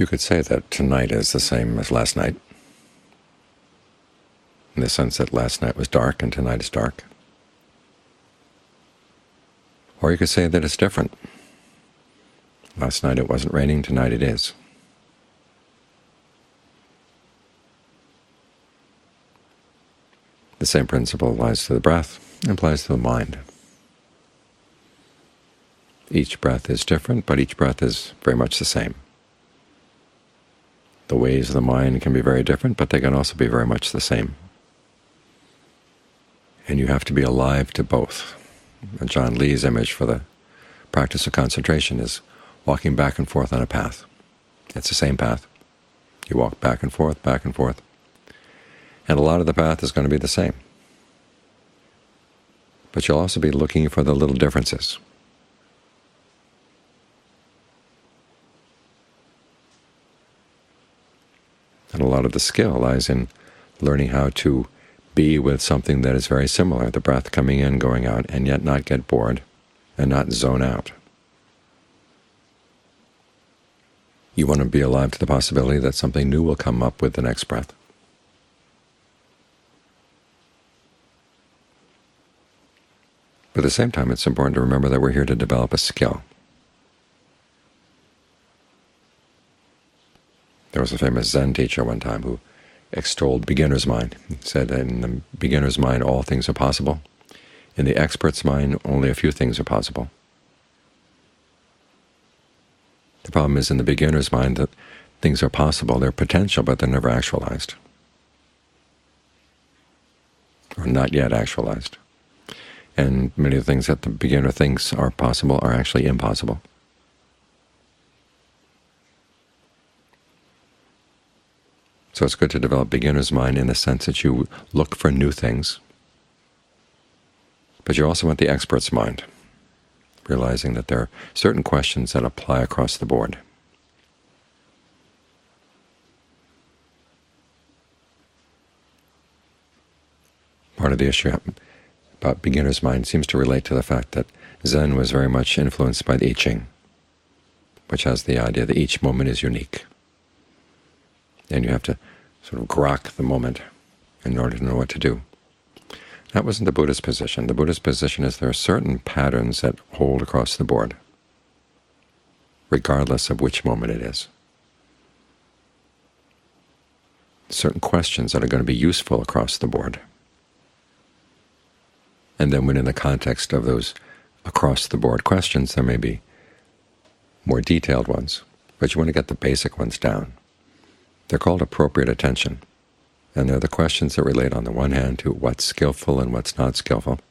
You could say that tonight is the same as last night, in the sense that last night was dark and tonight is dark. Or you could say that it's different. Last night it wasn't raining, tonight it is. The same principle applies to the breath and applies to the mind. Each breath is different, but each breath is very much the same. The ways of the mind can be very different, but they can also be very much the same. And you have to be alive to both. And John Lee's image for the practice of concentration is walking back and forth on a path. It's the same path. You walk back and forth, and a lot of the path is going to be the same. But you'll also be looking for the little differences. And a lot of the skill lies in learning how to be with something that is very similar, the breath coming in, going out, and yet not get bored and not zone out. You want to be alive to the possibility that something new will come up with the next breath. But at the same time, it's important to remember that we're here to develop a skill. There was a famous Zen teacher one time who extolled beginner's mind. He said, in the beginner's mind all things are possible. In the expert's mind only a few things are possible. The problem is in the beginner's mind that things are possible, they're potential, but they're never actualized, or not yet actualized. And many of the things that the beginner thinks are possible are actually impossible. So it's good to develop beginner's mind in the sense that you look for new things, but you also want the expert's mind, realizing that there are certain questions that apply across the board. Part of the issue about beginner's mind seems to relate to the fact that Zen was very much influenced by the I Ching, which has the idea that each moment is unique. And you have to sort of grok the moment in order to know what to do. That wasn't the Buddhist position. The Buddhist position is there are certain patterns that hold across the board, regardless of which moment it is. Certain questions that are going to be useful across the board. And then within the context of those across-the-board questions, there may be more detailed ones, but you want to get the basic ones down. They're called appropriate attention, and they're the questions that relate on the one hand to what's skillful and what's not skillful,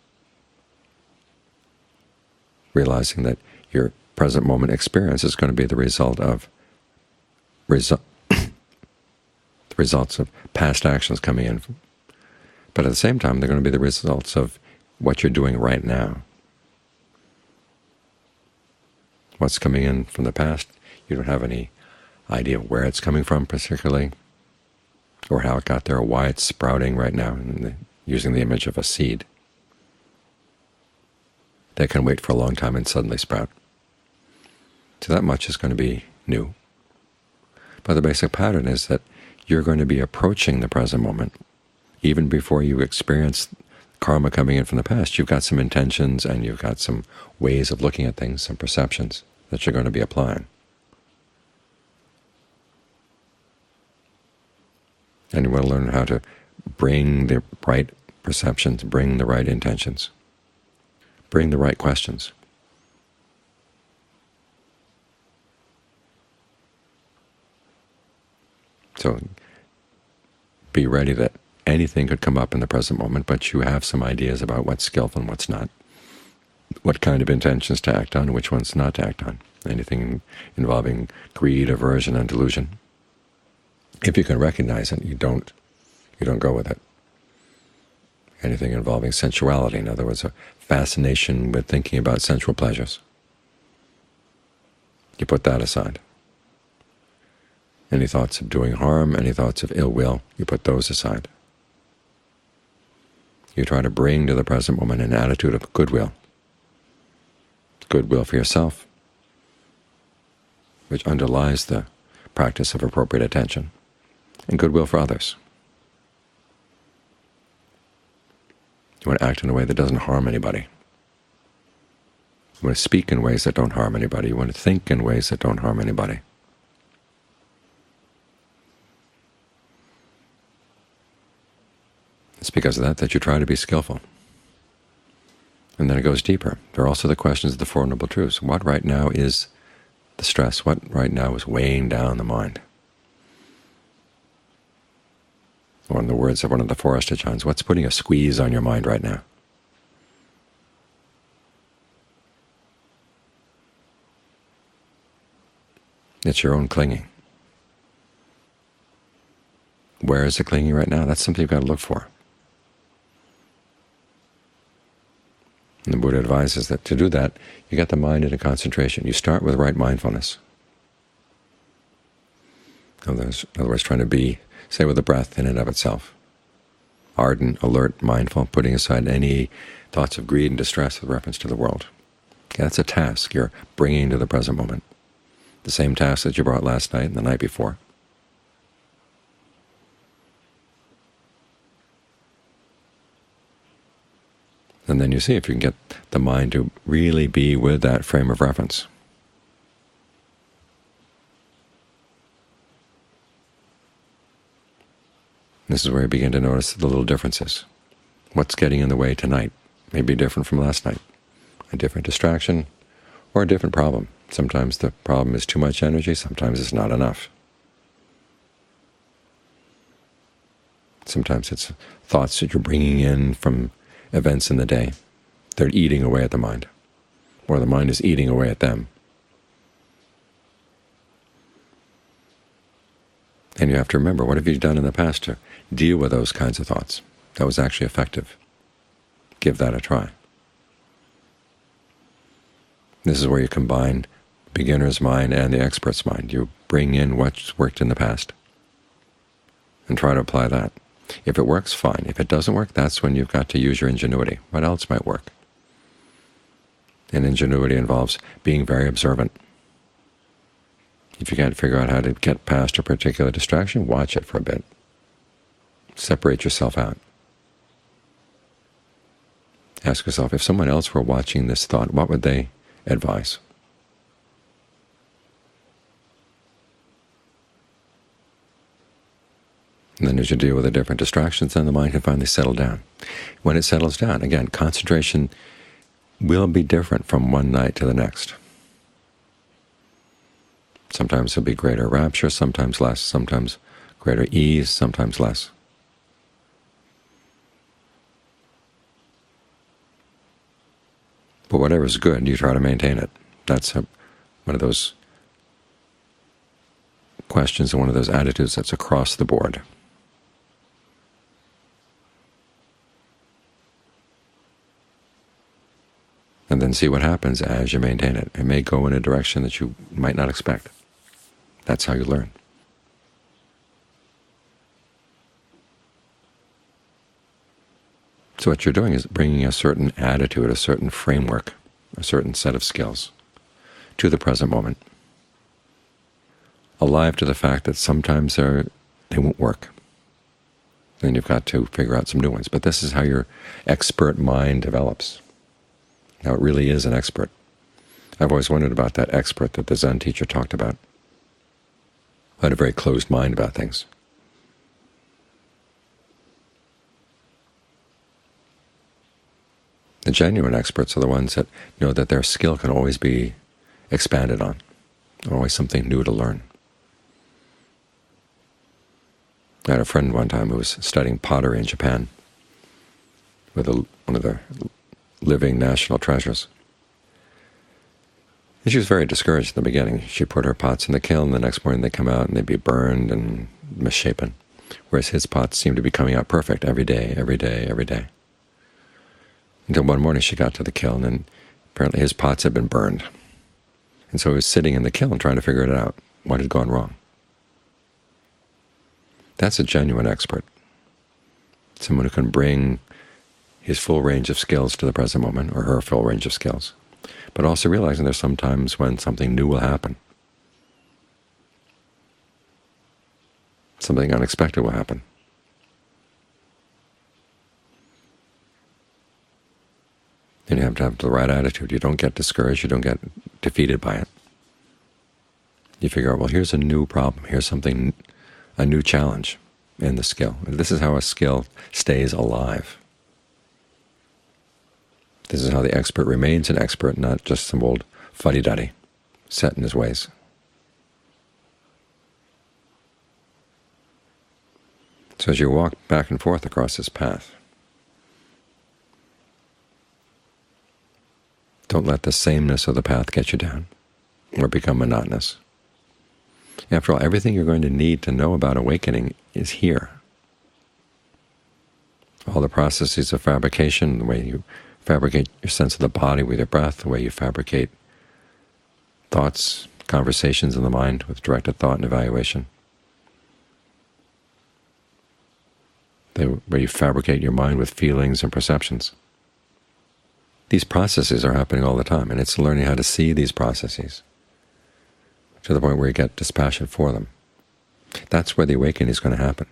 realizing that your present moment experience is going to be the result of the results of past actions coming in, but at the same time they're going to be the results of what you're doing right now. What's coming in from the past, you don't have any idea where it's coming from particularly, or how it got there, or why it's sprouting right now, using the image of a seed. They can wait for a long time and suddenly sprout. So that much is going to be new. But the basic pattern is that you're going to be approaching the present moment. Even before you experience karma coming in from the past, you've got some intentions and you've got some ways of looking at things, some perceptions that you're going to be applying. And you want to learn how to bring the right perceptions, bring the right intentions, bring the right questions. So be ready that anything could come up in the present moment, but you have some ideas about what's skillful and what's not, what kind of intentions to act on and which ones not to act on, anything involving greed, aversion, and delusion. If you can recognize it, you don't go with it. Anything involving sensuality, in other words, a fascination with thinking about sensual pleasures, you put that aside. Any thoughts of doing harm, any thoughts of ill will, you put those aside. You try to bring to the present moment an attitude of goodwill for yourself, which underlies the practice of appropriate attention, and goodwill for others. You want to act in a way that doesn't harm anybody. You want to speak in ways that don't harm anybody. You want to think in ways that don't harm anybody. It's because of that you try to be skillful. And then it goes deeper. There are also the questions of the Four Noble Truths. What right now is the stress? What right now is weighing down the mind? Or in the words of one of the forest acharyas, what's putting a squeeze on your mind right now? It's your own clinging. Where is it clinging right now? That's something you've got to look for. And the Buddha advises that to do that, you get the mind into concentration. You start with right mindfulness. In other words, trying to be, say, with the breath in and of itself. Ardent, alert, mindful, putting aside any thoughts of greed and distress with reference to the world. Okay, that's a task you're bringing to the present moment. The same task that you brought last night and the night before. And then you see if you can get the mind to really be with that frame of reference. This is where you begin to notice the little differences. What's getting in the way tonight may be different from last night. A different distraction or a different problem. Sometimes the problem is too much energy, sometimes it's not enough. Sometimes it's thoughts that you're bringing in from events in the day. They're eating away at the mind, or the mind is eating away at them. And you have to remember, what have you done in the past to deal with those kinds of thoughts? That was actually effective. Give that a try. This is where you combine beginner's mind and the expert's mind. You bring in what's worked in the past and try to apply that. If it works, fine. If it doesn't work, that's when you've got to use your ingenuity. What else might work? And ingenuity involves being very observant. If you can't figure out how to get past a particular distraction, watch it for a bit. Separate yourself out. Ask yourself, if someone else were watching this thought, what would they advise? And then as you deal with the different distractions, then the mind can finally settle down. When it settles down, again, concentration will be different from one night to the next. Sometimes there'll be greater rapture, sometimes less, sometimes greater ease, sometimes less. But whatever is good, you try to maintain it. That's one of those questions and one of those attitudes that's across the board. And then see what happens as you maintain it. It may go in a direction that you might not expect. That's how you learn. So what you're doing is bringing a certain attitude, a certain framework, a certain set of skills to the present moment, alive to the fact that sometimes they won't work. Then you've got to figure out some new ones. But this is how your expert mind develops. Now it really is an expert. I've always wondered about that expert that the Zen teacher talked about. I had a very closed mind about things. The genuine experts are the ones that know that their skill can always be expanded on, always something new to learn. I had a friend one time who was studying pottery in Japan with one of the living national treasures. And she was very discouraged in the beginning. She put her pots in the kiln, the next morning they come out and they'd be burned and misshapen, whereas his pots seemed to be coming out perfect every day, every day, every day. Until one morning she got to the kiln and apparently his pots had been burned. And so he was sitting in the kiln trying to figure it out, what had gone wrong. That's a genuine expert, someone who can bring his full range of skills to the present moment, or her full range of skills, but also realizing there's some times when something new will happen. Something unexpected will happen. And you have to have the right attitude. You don't get discouraged. You don't get defeated by it. You figure out, well, here's a new problem. Here's something, a new challenge in the skill. This is how a skill stays alive. This is how the expert remains an expert, not just some old fuddy-duddy set in his ways. So as you walk back and forth across this path, don't let the sameness of the path get you down or become monotonous. After all, everything you're going to need to know about awakening is here. All the processes of fabrication, the way you fabricate your sense of the body with your breath, the way you fabricate thoughts, conversations in the mind with directed thought and evaluation, the way you fabricate your mind with feelings and perceptions. These processes are happening all the time, and it's learning how to see these processes to the point where you get dispassion for them. That's where the awakening is going to happen.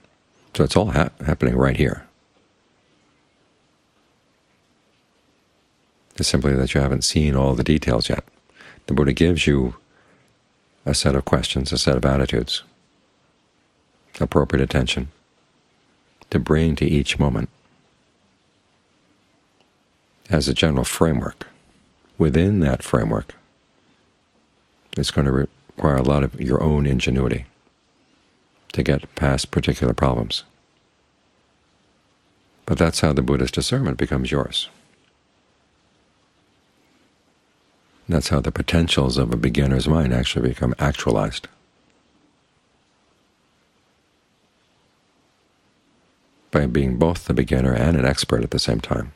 So it's all happening right here. It's simply that you haven't seen all the details yet. The Buddha gives you a set of questions, a set of attitudes, appropriate attention to bring to each moment as a general framework. Within that framework, it's going to require a lot of your own ingenuity to get past particular problems. But that's how the Buddha's discernment becomes yours. That's how the potentials of a beginner's mind actually become actualized. By being both the beginner and an expert at the same time.